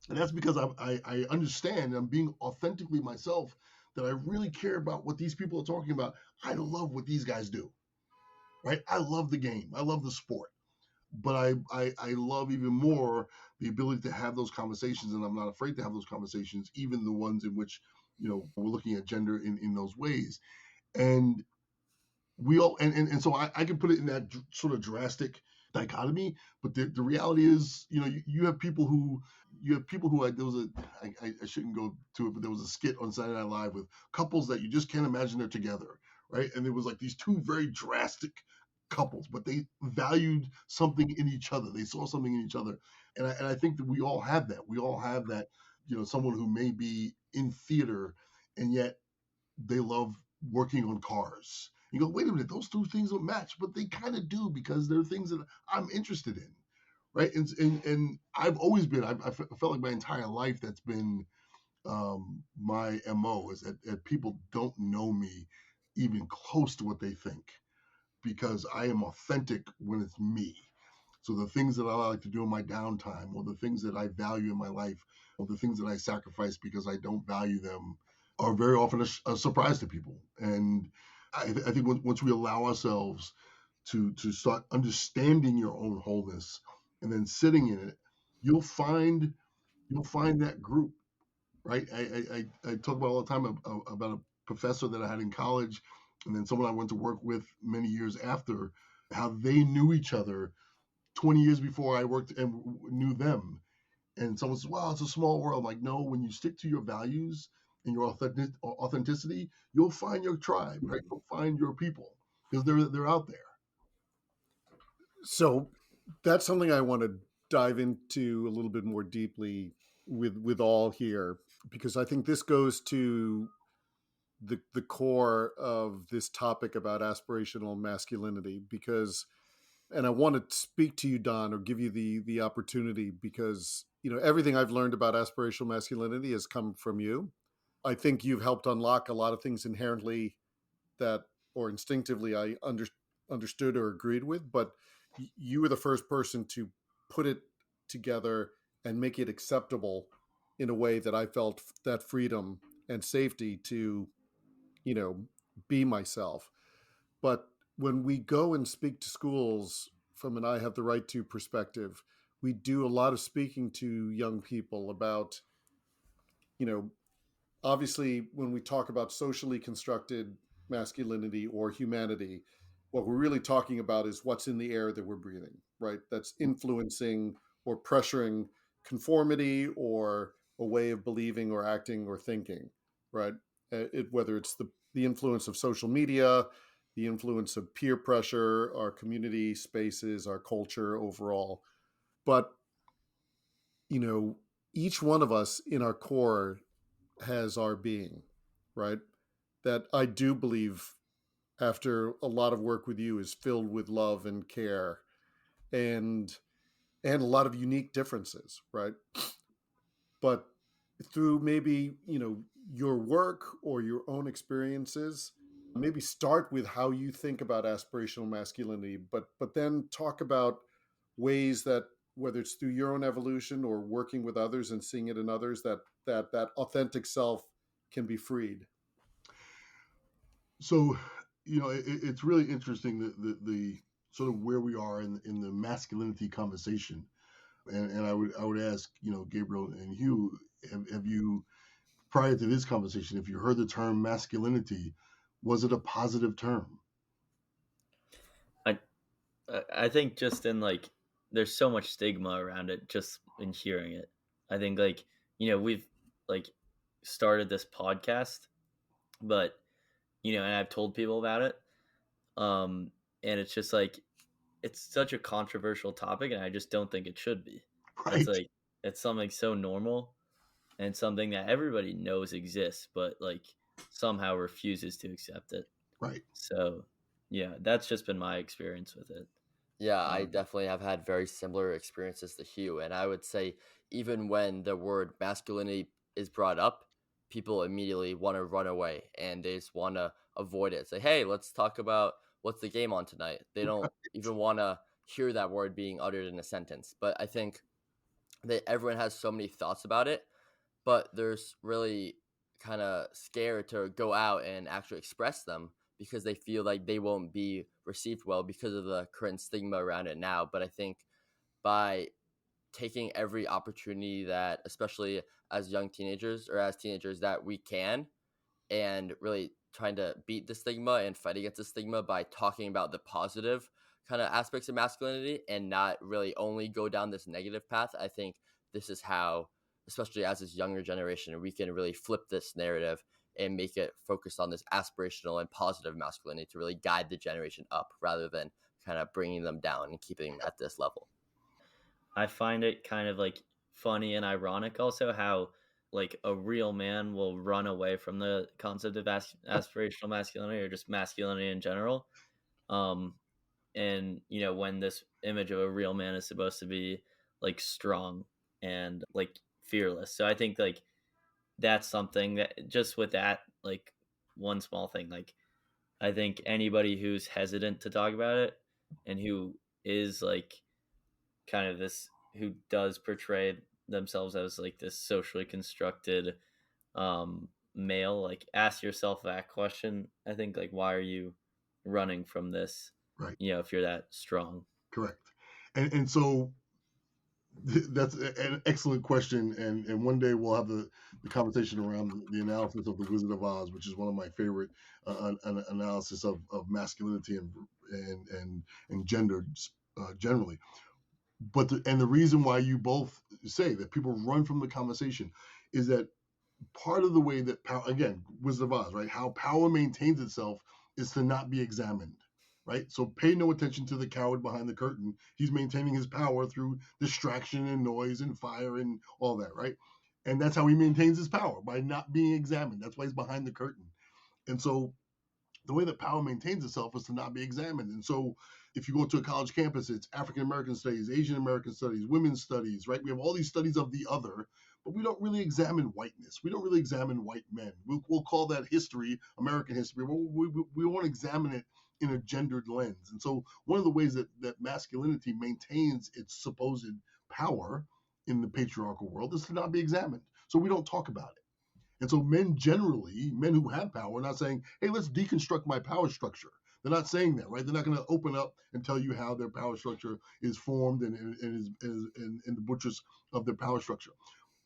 Speaker 1: that's because I understand I'm being authentically myself, that I really care about what these people are talking about. I love what these guys do, right? I love the game. I love the sport. But I love even more the ability to have those conversations, and I'm not afraid to have those conversations, even the ones in which we're looking at gender in those ways. And we all and so I can put it in that sort of drastic dichotomy. But the reality is, you have people who there was I shouldn't go to it, but there was a skit on Saturday Night Live with couples that you just can't imagine they're together, right? And there was like these two very drastic couples, but they valued something in each other. They saw something in each other, and I think that we all have that. We all have that. Someone who may be in theater, and yet they love working on cars. You go, wait a minute, those two things don't match, but they kind of do, because they're things that I'm interested in, right? And I've always been. I felt like my entire life that's been my MO, is that people don't know me even close to what they think, because I am authentic when it's me. So the things that I like to do in my downtime, or the things that I value in my life, or the things that I sacrifice because I don't value them, are very often a surprise to people. And I think once we allow ourselves to start understanding your own wholeness and then sitting in it, you'll find that group, right? I talk about all the time about a professor that I had in college, and then someone I went to work with many years after, how they knew each other 20 years before I worked and knew them. And someone says, "Wow, it's a small world." I'm like, no, when you stick to your values and your authenticity, you'll find your tribe, right? You'll find your people, because they're out there.
Speaker 2: So that's something I want to dive into a little bit more deeply with all here, because I think this goes to the core of this topic about aspirational masculinity. Because, and I want to speak to you, Don, or give you the opportunity, because everything I've learned about aspirational masculinity has come from you. I think you've helped unlock a lot of things inherently that, or instinctively, I understood or agreed with, but you were the first person to put it together and make it acceptable in a way that I felt that freedom and safety to, be myself. But when we go and speak to schools from an I have the right to perspective, we do a lot of speaking to young people about, obviously when we talk about socially constructed masculinity or humanity, what we're really talking about is what's in the air that we're breathing, right? That's influencing or pressuring conformity or a way of believing or acting or thinking, right? Whether it's the influence of social media, the influence of peer pressure, our community spaces, our culture overall. But, you know, each one of us in our core has our being, right? That I do believe, after a lot of work with you, is filled with love and care and a lot of unique differences, right? But through maybe, your work or your own experiences, maybe start with how you think about aspirational masculinity, but then talk about ways that, whether it's through your own evolution or working with others and seeing it in others, that authentic self can be freed.
Speaker 1: So, it's really interesting the sort of where we are in the masculinity conversation, and I would ask, Gabriel and Hugh, have you, prior to this conversation, if you heard the term masculinity, was it a positive term?
Speaker 4: I think just in like there's so much stigma around it just in hearing it. I think like we've like started this podcast, but and I've told people about it, and it's just like it's such a controversial topic, and I just don't think it should be.
Speaker 1: Right.
Speaker 4: It's something so normal and something that everybody knows exists, but like somehow refuses to accept it.
Speaker 1: Right.
Speaker 4: So yeah, that's just been my experience with it.
Speaker 3: Yeah, I definitely have had very similar experiences to Hugh. And I would say, even when the word masculinity is brought up, people immediately want to run away and they just want to avoid it. Say, hey, let's talk about what's the game on tonight. They don't even want to hear that word being uttered in a sentence. But I think that everyone has so many thoughts about it, but there's really kind of scared to go out and actually express them because they feel like they won't be received well because of the current stigma around it now. But I think by taking every opportunity that, especially as young teenagers or as teenagers, that we can, and really trying to beat the stigma and fight against the stigma by talking about the positive kind of aspects of masculinity and not really only go down this negative path, I think this is how, especially as this younger generation, we can really flip this narrative and make it focused on this aspirational and positive masculinity to really guide the generation up rather than kind of bringing them down and keeping them at this level.
Speaker 4: I find it kind of like funny and ironic also how like a real man will run away from the concept of aspirational masculinity or just masculinity in general. And when this image of a real man is supposed to be like strong and like fearless. So I think like that's something that just with that like one small thing, like I think anybody who's hesitant to talk about it and who is like kind of this who does portray themselves as like this socially constructed male, like ask yourself that question. I think like why are you running from this?
Speaker 1: Right.
Speaker 4: If you're that strong.
Speaker 1: Correct. And so that's an excellent question, and one day we'll have the conversation around the analysis of the Wizard of Oz, which is one of my favorite analysis of masculinity and gender generally. But the reason why you both say that people run from the conversation is that part of the way that power, again, Wizard of Oz, right? How power maintains itself is to not be examined. Right? So pay no attention to the coward behind the curtain. He's maintaining his power through distraction and noise and fire and all that, right? And that's how he maintains his power, by not being examined. That's why he's behind the curtain. And so the way that power maintains itself is to not be examined. And so if you go to a college campus, it's African American studies, Asian American studies, women's studies, right? We have all these studies of the other, but we don't really examine whiteness. We don't really examine white men. We'll call that history, American history. We won't examine it in a gendered lens. And so one of the ways that masculinity maintains its supposed power in the patriarchal world is to not be examined. So we don't talk about it. And so men who have power are not saying, hey, let's deconstruct my power structure. They're not saying that, right? They're not going to open up and tell you how their power structure is formed and is in the buttress of their power structure.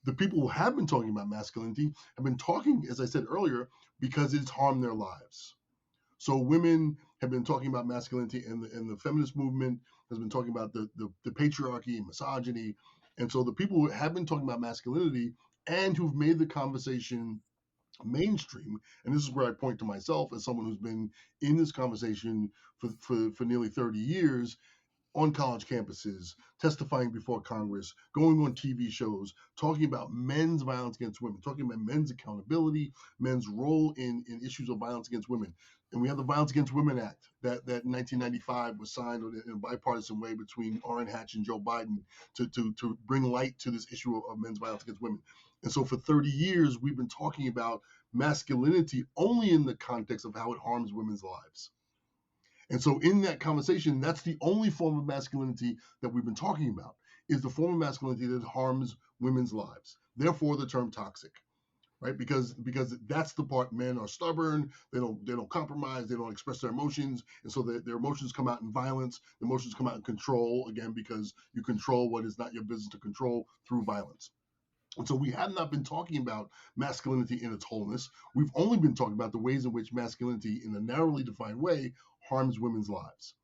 Speaker 1: The people who have been talking about masculinity have been talking, as I said earlier, because it's harmed their lives. So women have been talking about masculinity, and the feminist movement has been talking about the patriarchy and misogyny. And so the people who have been talking about masculinity and who've made the conversation mainstream, and this is where I point to myself as someone who's been in this conversation for nearly 30 years, on college campuses, testifying before Congress, going on TV shows, talking about men's violence against women, talking about men's accountability, men's role in issues of violence against women. And we have the Violence Against Women Act that in 1995 was signed in a bipartisan way between Orrin Hatch and Joe Biden to bring light to this issue of men's violence against women. And so for 30 years, we've been talking about masculinity only in the context of how it harms women's lives. And so in that conversation, that's the only form of masculinity that we've been talking about, is the form of masculinity that harms women's lives. Therefore, the term toxic, right? Because that's the part. Men are stubborn. They don't compromise. They don't express their emotions. And so their emotions come out in violence. The emotions come out in control, again, because you control what is not your business to control through violence. And so we have not been talking about masculinity in its wholeness. We've only been talking about the ways in which masculinity, in a narrowly defined way, harms women's lives.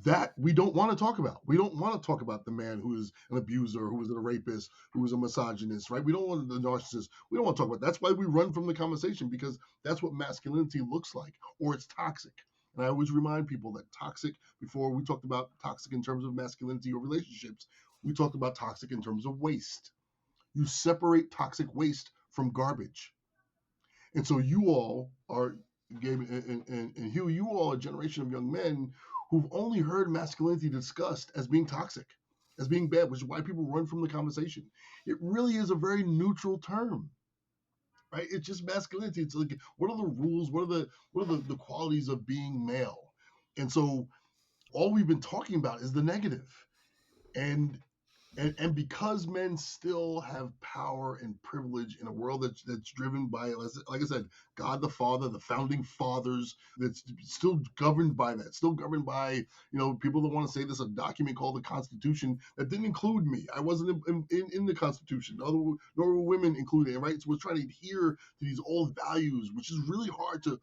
Speaker 1: That we don't want to talk about. We don't want to talk about the man who is an abuser, who is a rapist, who is a misogynist, right? We don't want the narcissist. We don't want to talk about that. That's why we run from the conversation, because that's what masculinity looks like, or it's toxic. And I always remind people that toxic, before we talked about toxic in terms of masculinity or relationships, we talked about toxic in terms of waste. You separate toxic waste from garbage. And so you all are, Gabe and Hugh, you all are a generation of young men who've only heard masculinity discussed as being toxic, as being bad, which is why people run from the conversation. It really is a very neutral term, right? It's just masculinity. It's like, what are the rules? What are the qualities of being male? And so all we've been talking about is the negative. And because men still have power and privilege in a world that's driven by, like I said, God the Father, the founding fathers, that's still governed by that, still governed by, people that want to say there's a document called the Constitution that didn't include me. I wasn't in the Constitution, nor were women included, right? So we're trying to adhere to these old values, which is really hard to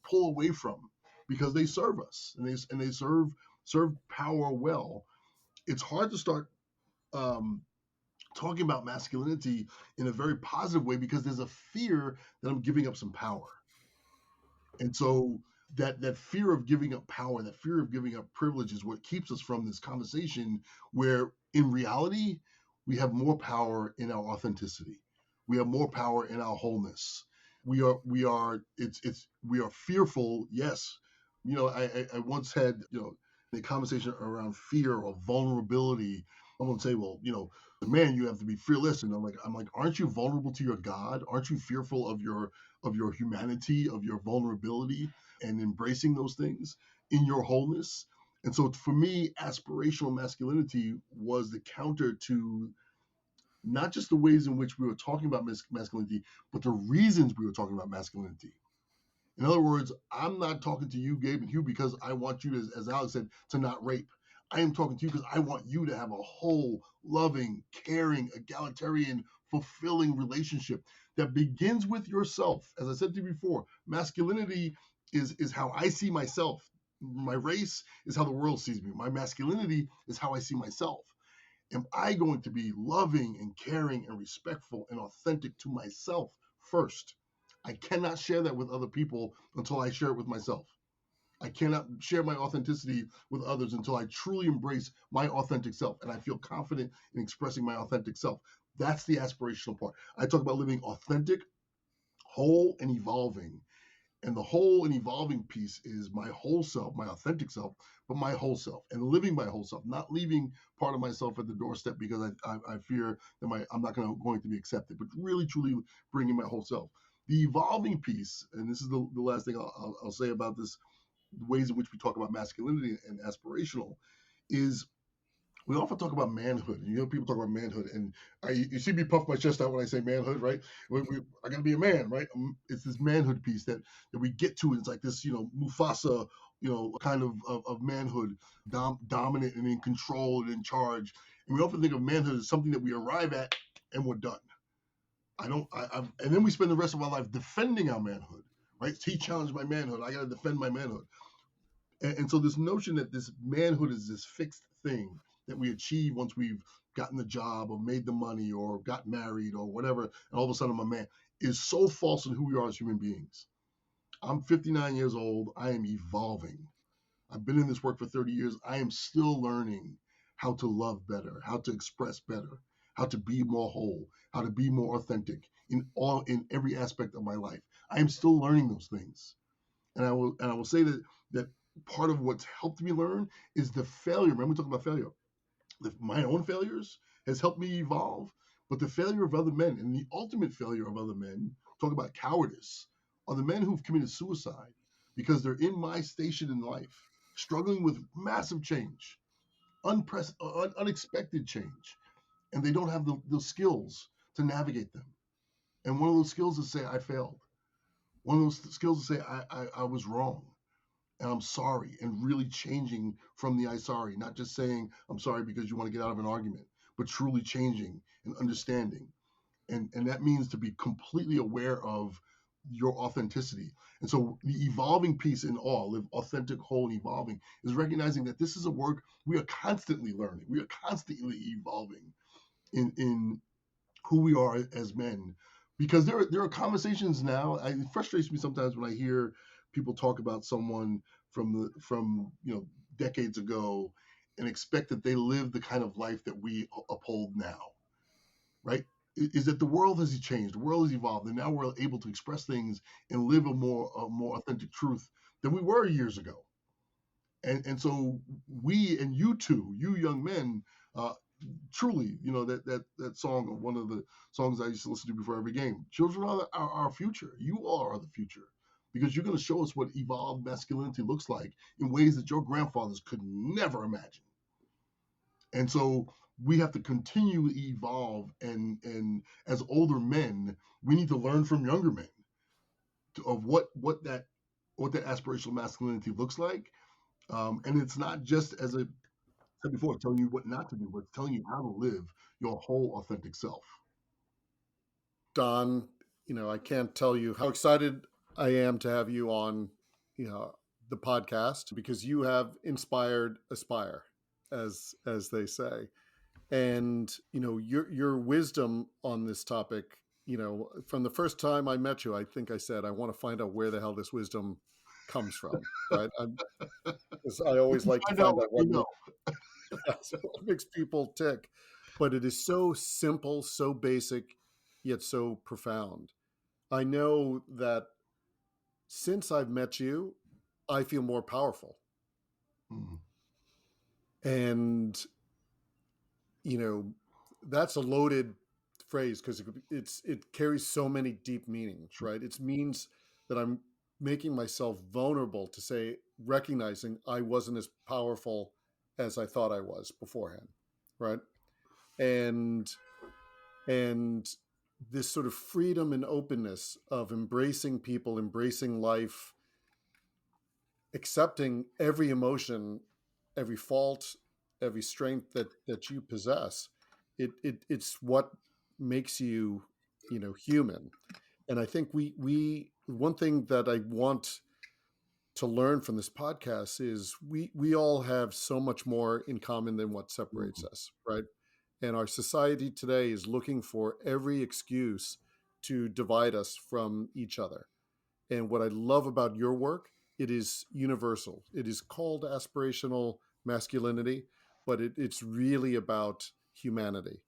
Speaker 1: pull away from, because they serve us and they serve power well. It's hard to start talking about masculinity in a very positive way, because there's a fear that I'm giving up some power. And so that fear of giving up power, that fear of giving up privilege, is what keeps us from this conversation, where in reality, we have more power in our authenticity. We have more power in our wholeness. We are fearful. Yes. I once had, a conversation around fear or vulnerability. Someone say, well, man, you have to be fearless. And I'm like, aren't you vulnerable to your God? Aren't you fearful of your humanity, of your vulnerability, and embracing those things in your wholeness? And so for me, aspirational masculinity was the counter to not just the ways in which we were talking about masculinity, but the reasons we were talking about masculinity. In other words, I'm not talking to you, Gabe and Hugh, because I want you, as Alex said, to not rape. I am talking to you because I want you to have a whole, loving, caring, egalitarian, fulfilling relationship that begins with yourself. As I said to you before, masculinity is how I see myself. My race is how the world sees me. My masculinity is how I see myself. Am I going to be loving and caring and respectful and authentic to myself first? I cannot share that with other people until I share it with myself. I cannot share my authenticity with others until I truly embrace my authentic self and I feel confident in expressing my authentic self. That's the aspirational part. I talk about living authentic, whole, and evolving. And the whole and evolving piece is my whole self, my authentic self, but my whole self, and living my whole self, not leaving part of myself at the doorstep because I fear that I'm not going to be accepted, but really, truly bringing my whole self. The evolving piece, and this is the last thing I'll say about this, ways in which we talk about masculinity and aspirational, is we often talk about manhood. People talk about manhood, and you see me puff my chest out when I say manhood, right? I got to be a man, right? It's this manhood piece that we get to. And it's like this, Mufasa kind of manhood, dominant and in control and in charge. And we often think of manhood as something that we arrive at and we're done. And then we spend the rest of our life defending our manhood, right? He challenged my manhood. I got to defend my manhood. And so this notion that this manhood is this fixed thing that we achieve once we've gotten the job or made the money or got married or whatever, and all of a sudden I'm a man, is so false in who we are as human beings. I'm 59 years old. I am evolving. I've been in this work for 30 years. I am still learning how to love better, how to express better, how to be more whole, how to be more authentic in every aspect of my life. I am still learning those things. And I will say that part of what's helped me learn is the failure. Remember, we talked about failure. My own failures has helped me evolve, but the failure of other men and the ultimate failure of other men, talk about cowardice, are the men who've committed suicide because they're in my station in life, struggling with massive change, unexpected change, and they don't have the skills to navigate them. And one of those skills is say, I failed. One of those skills is say, I was wrong. And I'm sorry, and really changing from the I sorry, not just saying I'm sorry because you want to get out of an argument, but truly changing and understanding. And that means to be completely aware of your authenticity. And so the evolving piece in all, live authentic, whole, and evolving, is recognizing that this is a work we are constantly learning. We are constantly evolving in who we are as men. Because there are conversations now. It frustrates me sometimes when I hear people talk about someone from decades ago and expect that they live the kind of life that we uphold now, right? Is that the world has changed, the world has evolved, and now we're able to express things and live a more authentic truth than we were years ago. And so we and you too, you young men, truly, that song, of one of the songs I used to listen to before every game. Children are our future. You all are the future, because you're going to show us what evolved masculinity looks like in ways that your grandfathers could never imagine. And so we have to continue to evolve, and as older men, we need to learn from younger men of what that aspirational masculinity looks like. And it's not just, as I said before, telling you what not to do, but it's telling you how to live your whole authentic self.
Speaker 2: Don, I can't tell you how excited I am to have you on, the podcast, because you have inspired Aspire, as they say. And, your wisdom on this topic, from the first time I met you, I think I said, I want to find out where the hell this wisdom comes from, right? Because I always like to find out what makes people tick. But it is so simple, so basic, yet so profound. I know that since I've met you, I feel more powerful.
Speaker 1: Mm.
Speaker 2: And, that's a loaded phrase, because it carries so many deep meanings, right? It means that I'm making myself vulnerable to say, recognizing I wasn't as powerful as I thought I was beforehand, right? And this sort of freedom and openness of embracing people, embracing life, accepting every emotion, every fault, every strength that you possess. It's what makes you, human. And I think we one thing that I want to learn from this podcast is we all have so much more in common than what separates us, right? And our society today is looking for every excuse to divide us from each other. And what I love about your work, it is universal. It is called aspirational masculinity, but it's really about humanity,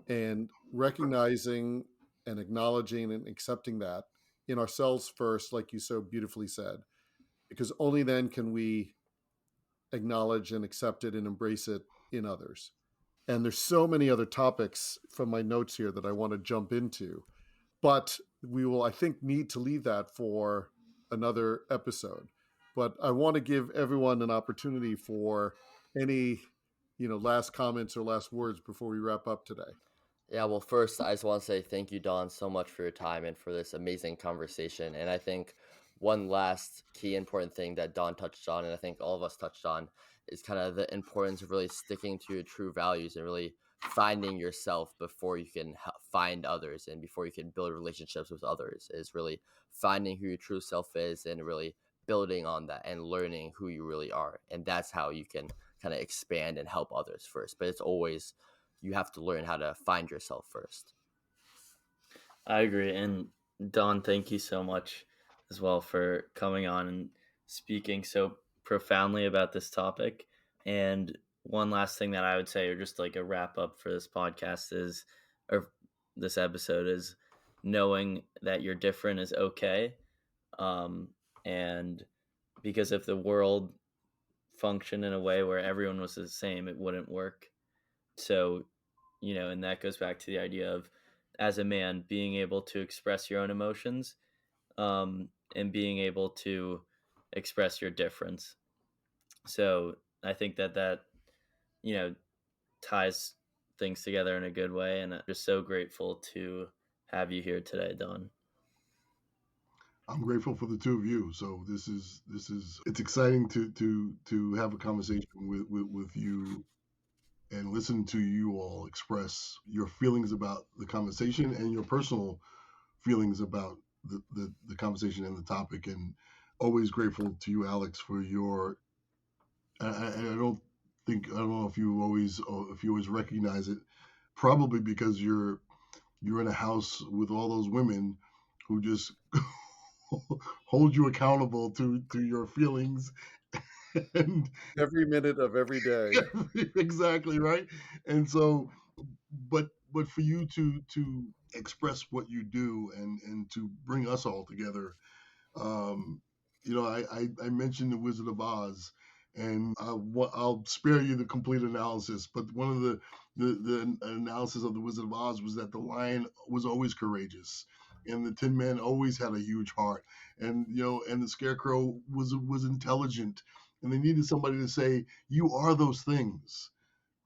Speaker 2: and recognizing and acknowledging and accepting that in ourselves first, like you so beautifully said, because only then can we acknowledge and accept it and embrace it in others. And there's so many other topics from my notes here that I want to jump into, but we will, I think, need to leave that for another episode. But I want to give everyone an opportunity for any, last comments or last words before we wrap up today.
Speaker 3: Yeah, well, first, I just want to say thank you, Don, so much for your time and for this amazing conversation. And I think one last key important thing that Don touched on, and I think all of us touched on, is kind of the importance of really sticking to your true values and really finding yourself before you can find others and before you can build relationships with others. Is really finding who your true self is and really building on that and learning who you really are. And that's how you can kind of expand and help others first. But it's always, you have to learn how to find yourself first.
Speaker 4: I agree. And Don, thank you so much as well for coming on and speaking so profoundly about this topic. And one last thing that I would say, or just like a wrap up for this podcast is, or this episode, is knowing that you're different is okay. And because if the world functioned in a way where everyone was the same, it wouldn't work. So, and that goes back to the idea of, as a man, being able to express your own emotions, and being able to express your difference. So I think that ties things together in a good way. And I'm just so grateful to have you here today, Don.
Speaker 1: I'm grateful for the two of you. So it's exciting to have a conversation with you and listen to you all express your feelings about the conversation and your personal feelings about the conversation and the topic. And always grateful to you, Alex, for your, I don't know if you always recognize it, probably because you're in a house with all those women who just hold you accountable to your feelings and
Speaker 2: every minute of every day.
Speaker 1: Exactly, right. And so, but for you to express what you do and to bring us all together, I mentioned the Wizard of Oz, and I'll spare you the complete analysis, but one of the analysis of the Wizard of Oz was that the lion was always courageous, and the Tin Man always had a huge heart, and and the Scarecrow was intelligent, and they needed somebody to say, you are those things,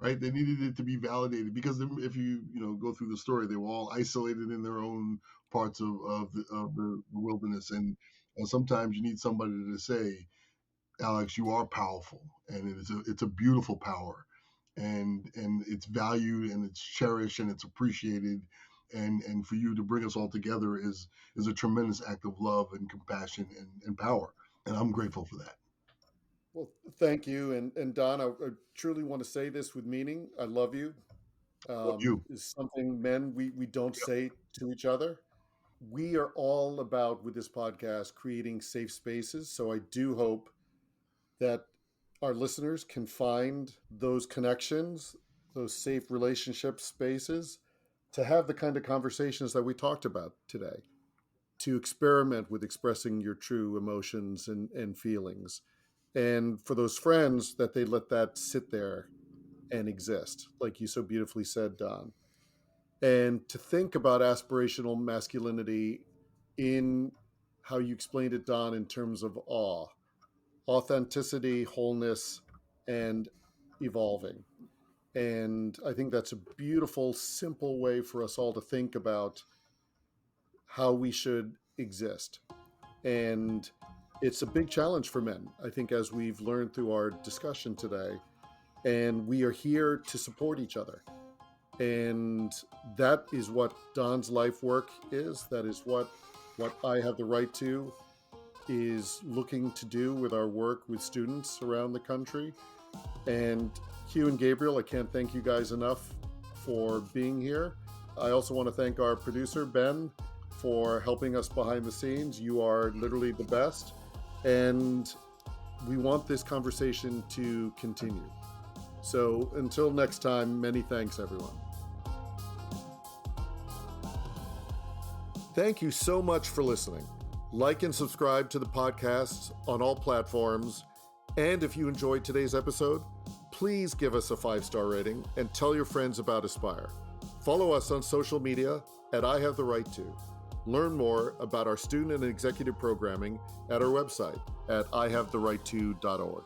Speaker 1: right? They needed it to be validated, because if you go through the story, they were all isolated in their own parts of the wilderness, and sometimes you need somebody to say, Alex, you are powerful, and it's a beautiful power, and it's valued and it's cherished and it's appreciated, and for you to bring us all together is a tremendous act of love and compassion and power, and I'm grateful for that.
Speaker 2: Well, thank you. And Don, I truly want to say this with meaning. I love you.
Speaker 1: Love you.
Speaker 2: Is something men we don't say to each other. We are all about, with this podcast, creating safe spaces. So I do hope that our listeners can find those connections, those safe relationship spaces, to have the kind of conversations that we talked about today, to experiment with expressing your true emotions and feelings. And for those friends, that they let that sit there and exist, like you so beautifully said, Don. And to think about aspirational masculinity in how you explained it, Don, in terms of awe, authenticity, wholeness, and evolving. And I think that's a beautiful, simple way for us all to think about how we should exist. And it's a big challenge for men, I think, as we've learned through our discussion today. And we are here to support each other. And that is what Don's life work is. That is what I Have the Right To is looking to do with our work with students around the country. And Hugh and Gabriel, I can't thank you guys enough for being here. I also want to thank our producer, Ben, for helping us behind the scenes. You are literally the best. And we want this conversation to continue. So until next time, many thanks, everyone. Thank you so much for listening. Like and subscribe to the podcast on all platforms. And if you enjoyed today's episode, please give us a 5-star rating and tell your friends about Aspire. Follow us on social media at I Have the Right To. Learn more about our student and executive programming at our website at ihavetherightto.org.